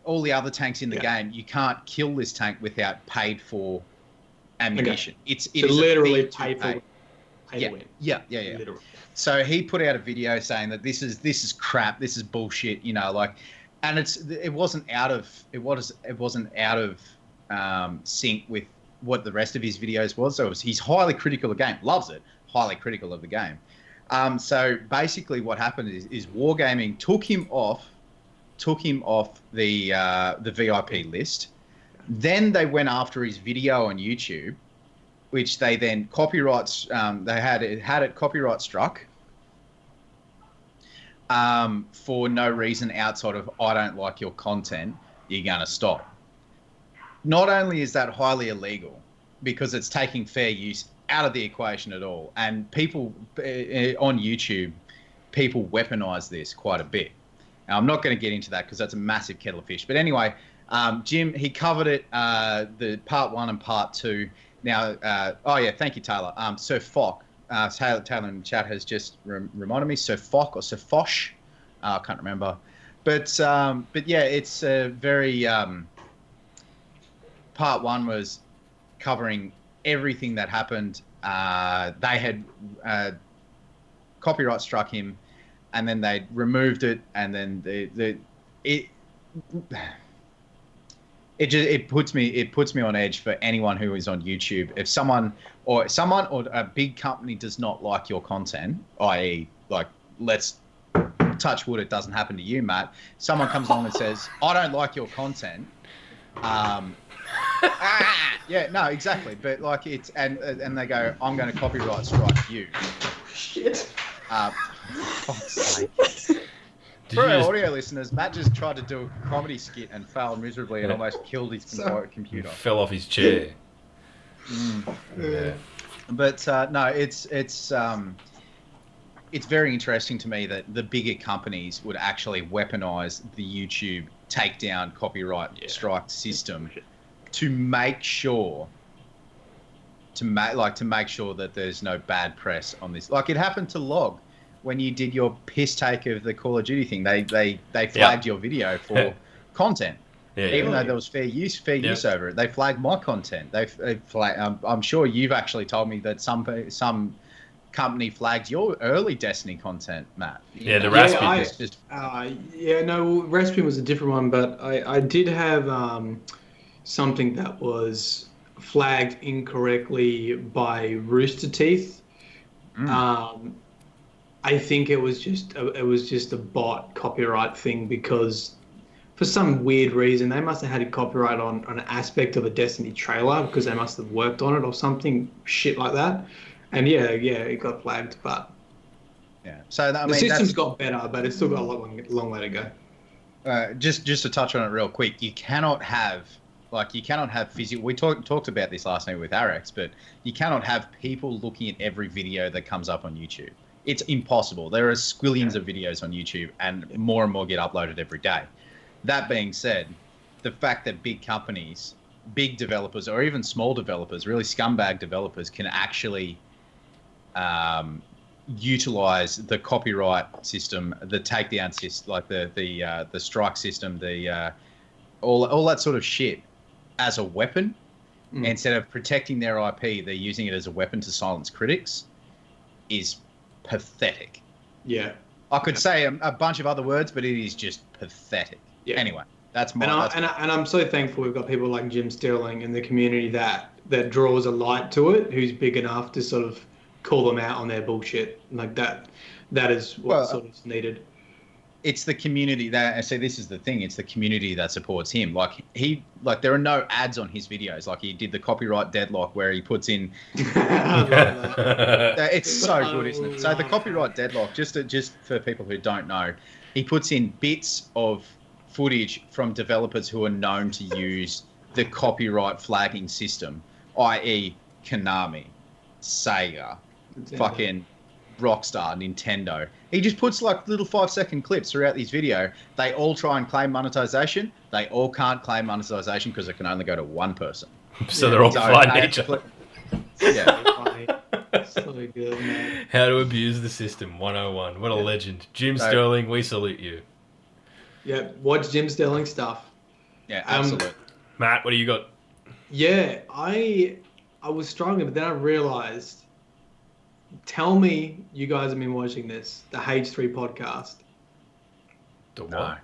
all the other tanks in the game. You can't kill this tank without paid for ammunition. Okay. It is literally pay for to win. Yeah. Literally. So he put out a video saying that this is crap. This is bullshit. And it wasn't out of sync with what the rest of his videos was. So he's highly critical of the game, loves it, highly critical of the game. So basically what happened is Wargaming took him off the VIP list. Then they went after his video on YouTube, which they then they had it copyright struck for no reason outside of I don't like your content, you're going to stop. Not only is that highly illegal because it's taking fair use out of the equation at all, and people on YouTube, people weaponize this quite a bit. Now, I'm not going to get into that because that's a massive kettle of fish. But anyway, Jim, he covered it, the part 1 and part 2. Now, thank you, Taylor. Sir Fock, Taylor in chat has just reminded me, Sir Fock or Sir Fosh, I can't remember. But yeah, it's a very... Part 1 was covering everything that happened. They had copyright struck him, and then they removed it, and then it puts me on edge for anyone who is on YouTube. If someone or a big company does not like your content, i.e., let's touch wood, it doesn't happen to you, Matt. Someone comes along and says, "I don't like your content." Yeah, no, exactly. But it's and they go, "I'm going to copyright strike you." Shit. Fuck's sake. For our audio listeners, Matt just tried to do a comedy skit and failed miserably and almost killed his computer. Fell off his chair. Yeah. But no, it's very interesting to me that the bigger companies would actually weaponize the YouTube takedown copyright strike system to make sure that there's no bad press on this. Like it happened to Log when you did your piss take of the Call of Duty thing. They flagged your video for content. Even though there was fair use over it, they flagged my content. They flagged. I'm sure you've actually told me that some company flagged your early Destiny content, Matt. Yeah, the Raspbian. Raspbian was a different one, but I did have something that was flagged incorrectly by Rooster Teeth. I think it was just a bot copyright thing because for some weird reason they must have had a copyright on an aspect of a Destiny trailer because they must have worked on it or something shit like that. And yeah, it got flagged, but so the system's got better, but it's still got a long way to go. Just to touch on it real quick, you cannot have physical. We talked about this last night with Arex, but you cannot have people looking at every video that comes up on YouTube. It's impossible. There are squillions of videos on YouTube, and more get uploaded every day. That being said, the fact that big companies, big developers, or even small developers, really scumbag developers, can actually utilize the copyright system, the takedown system, like the strike system, all that sort of shit as a weapon. Instead of protecting their IP, they're using it as a weapon to silence critics, is pathetic. Yeah. I could say a bunch of other words, but it is just pathetic. Yeah. Anyway, that's my... And I'm so thankful we've got people like Jim Sterling in the community that draws a light to it, who's big enough to sort of call them out on their bullshit. Like that is what sort of needed. It's the community that... I say this is the thing. It's the community that supports him. There are no ads on his videos. Like he did the copyright deadlock where he puts in... It's so good, isn't it? So the copyright deadlock, just for people who don't know, he puts in bits of footage from developers who are known to use the copyright flagging system, i.e. Konami, Sega, fucking Rockstar, Nintendo. He just puts little 5-second clips throughout these video. They all try and claim monetization. They all can't claim monetization because it can only go to one person. So they're all fighting each other. Yeah. So good, man. How to abuse the system 101. What a legend. Jim Sterling, we salute you. Yeah, watch Jim Sterling stuff. Yeah, absolutely. Matt, what do you got? Yeah, I was struggling, but then I realized. Tell me, you guys have been watching this, the H3 podcast. The what? No.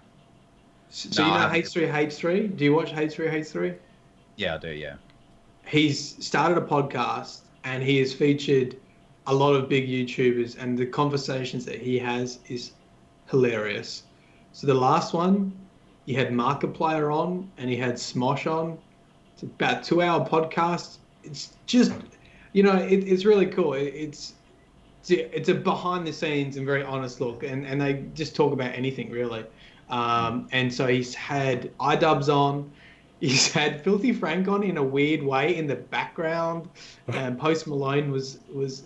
So you know H3H3? Do you watch H3H3? Yeah, I do, yeah. He's started a podcast and he has featured a lot of big YouTubers, and the conversations that he has is hilarious. So the last one, he had Markiplier on and he had Smosh on. It's about 2-hour podcast. It's just, it's really cool. It's a behind the scenes and very honest look, and they just talk about anything really. And so he's had iDubbbz on. He's had Filthy Frank on in a weird way in the background. Post Malone was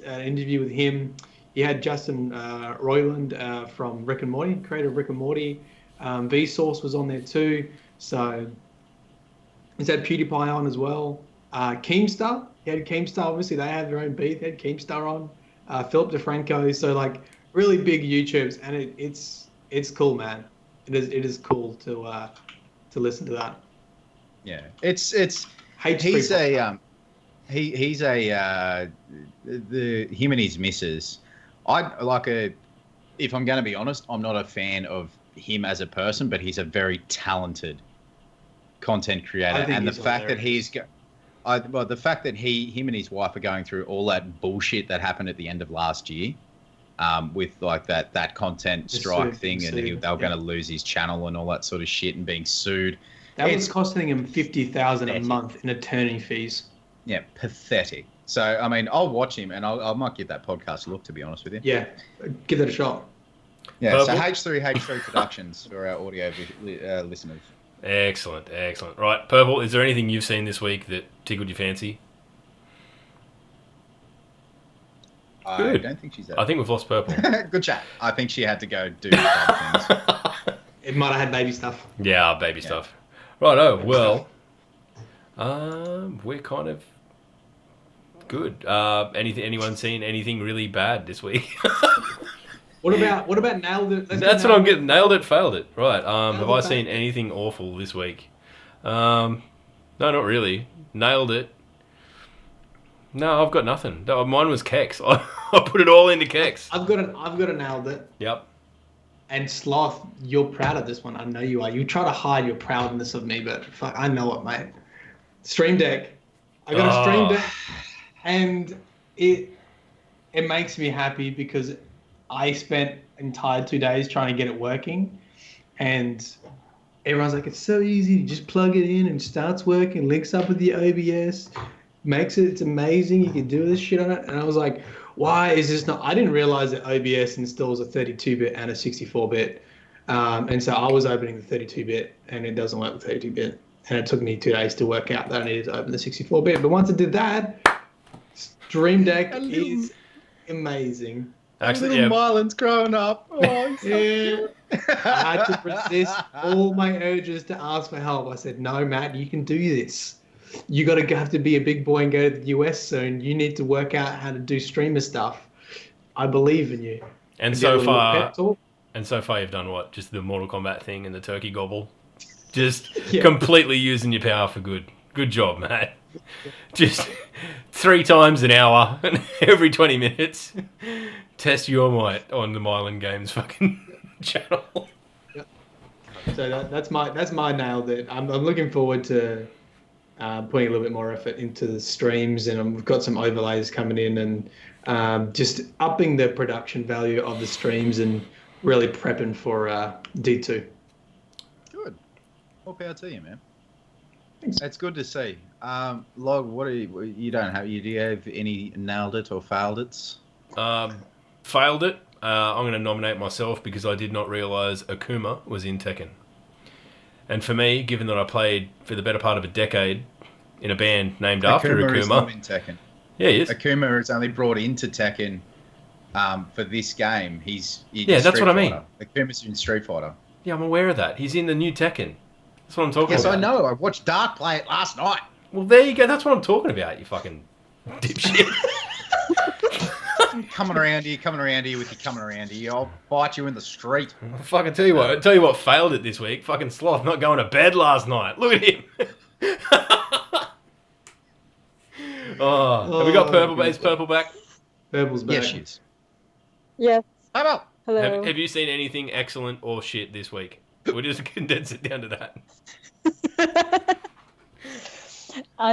an interview with him. He had Justin Roiland from Rick and Morty, creator of Rick and Morty. Vsauce was on there too. So he's had PewDiePie on as well. Keemstar, he had Keemstar. Obviously, they have their own beef. He had Keemstar on. Philip DeFranco. So like really big YouTubers, and it's cool, man. It is cool to listen to that. Yeah, he's him and his missus. If I'm going to be honest, I'm not a fan of him as a person, but he's a very talented content creator, and the fact that the fact that him and his wife are going through all that bullshit that happened at the end of last year, with like that content strike thing, and they were going to lose his channel and all that sort of shit, and being sued. That was costing him $50,000 a month in attorney fees. Yeah, pathetic. So I mean, I'll watch him, and I might give that podcast a look, to be honest with you. Yeah, give it a shot. Yeah, so H3 Productions for our audio listeners. Excellent. Right, Purple, is there anything you've seen this week that tickled your fancy? I don't think she's there. I think we've lost Purple. Good chat. I think she had to go do other things. It might have had baby stuff. Yeah, baby stuff. Righto, well, we're kind of good. Anyone seen anything really bad this week? What about nailed it? That's what I'm getting. Nailed it, failed it. Right. Have I seen anything awful this week? No, not really. Nailed it. No, I've got nothing. No, mine was Kex. I put it all into Kex. I've got a nailed it. Yep. And Sloth, you're proud of this one. I know you are. You try to hide your proudness of me, but fuck, I know it, mate. Stream Deck. I got a Stream Deck, and it makes me happy because I spent entire 2 days trying to get it working, and everyone's like, it's so easy. You just plug it in and it starts working, links up with the OBS, it's amazing. You can do this shit on it. And I was like, why is this not? I didn't realize that OBS installs a 32-bit and a 64-bit. And so I was opening the 32-bit, and it doesn't work with 32-bit. And it took me 2 days to work out that I needed to open the 64-bit. But once I did that, Stream Deck is amazing. Actually, little Marlon's growing up. Oh, yeah. I had to resist all my urges to ask for help. I said, no, Matt, you can do this. You have to be a big boy and go to the US soon. You need to work out how to do streamer stuff. I believe in you. And so far, you've done what? Just the Mortal Kombat thing and the turkey gobble? Just completely using your power for good. Good job, Matt. Just 3 times an hour and every 20 minutes. Test your might on the Mylan Games fucking channel. Yep. So that's my nail that I'm looking forward to putting a little bit more effort into the streams, and we've got some overlays coming in, and just upping the production value of the streams and really prepping for D2. Good. All power to you, man. Thanks. It's good to see. Log, what do you don't have? Do you have any nailed it or failed it? Failed it. I'm going to nominate myself because I did not realise Akuma was in Tekken. And for me, given that I played for the better part of a decade in a band named after Akuma. Is not in Tekken. Yeah, he is. Akuma is only brought into Tekken for this game. He's that's what I mean. Akuma's in Street Fighter. Yeah, I'm aware of that. He's in the new Tekken. That's what I'm talking about. Yes, I know. I watched Dark play it last night. Well, there you go. That's what I'm talking about, you fucking dipshit. coming around here with you coming around here. I'll bite you in the street. I'll fucking tell you what failed it this week. Fucking Sloth not going to bed last night. Look at him. Have we got Purple? Is Purple back? Purple's back. Yes, she is. Yes. Hello. Hello. Have you seen anything excellent or shit this week? We'll just condense it down to that.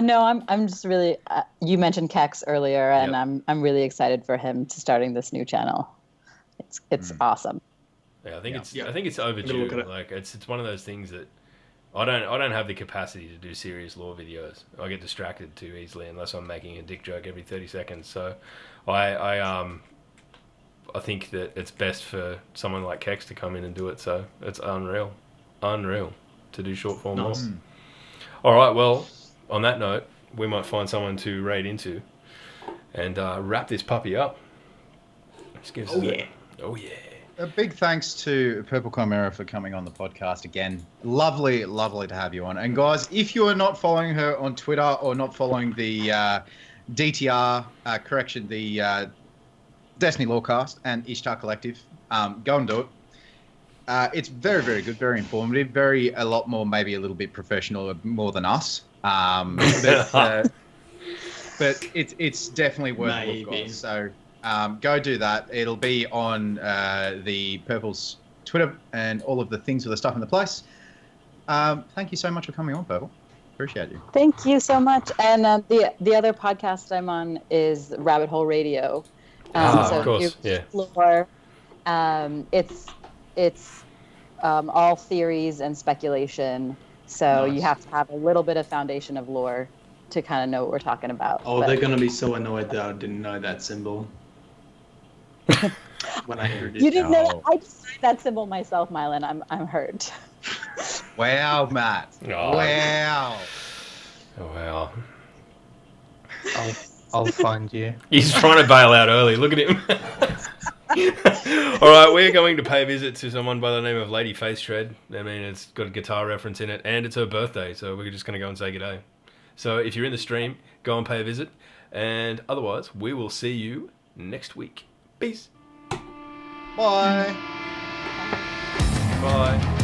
No, I'm just really. You mentioned Kex earlier, and Yep. I'm really excited for him to starting this new channel. It's awesome. Yeah, I think Yeah. it's Look overdue. at it. Like it's one of those things that I don't have the capacity to do serious lore videos. I get distracted too easily unless I'm making a dick joke every 30 seconds. So I think that it's best for someone like Kex to come in and do it. So it's unreal to do short form lore. Nice. All right, well, on that note, we might find someone to raid into and wrap this puppy up. Just give us Oh yeah. A big thanks to Purple Chimera for coming on the podcast again. Lovely to have you on. And guys, if you are not following her on Twitter or not following the DTR, the Destiny Lorecast and Ishtar Collective, go and do it. It's very, very good, very informative, a lot more, maybe a little bit professional, more than us. But it's definitely worth a look, guys. So go do that. It'll be on the Purple's Twitter and all of the things with the stuff in the place. Thank you so much for coming on, Purple. Appreciate you. Thank you so much. And the other podcast I'm on is Rabbit Hole Radio. Of course, yeah. Explore, it's all theories and speculation. So Nice. you have to have a little bit of foundation of lore to kind of know what we're talking about. Oh, they're going to be so annoyed that I didn't know that symbol. When I heard it. You didn't know that? I just said that symbol myself, Mylan. I'm hurt. Wow, Matt. Oh. Wow. Oh, wow. I'll find you. He's trying to bail out early. Look at him. All right, we're going to pay a visit to someone by the name of Lady Face Shred. I mean, it's got a guitar reference in it, and it's her birthday, so we're just going to go and say good day. So if you're in the stream, go and pay a visit, and otherwise, we will see you next week. Peace. Bye. Bye.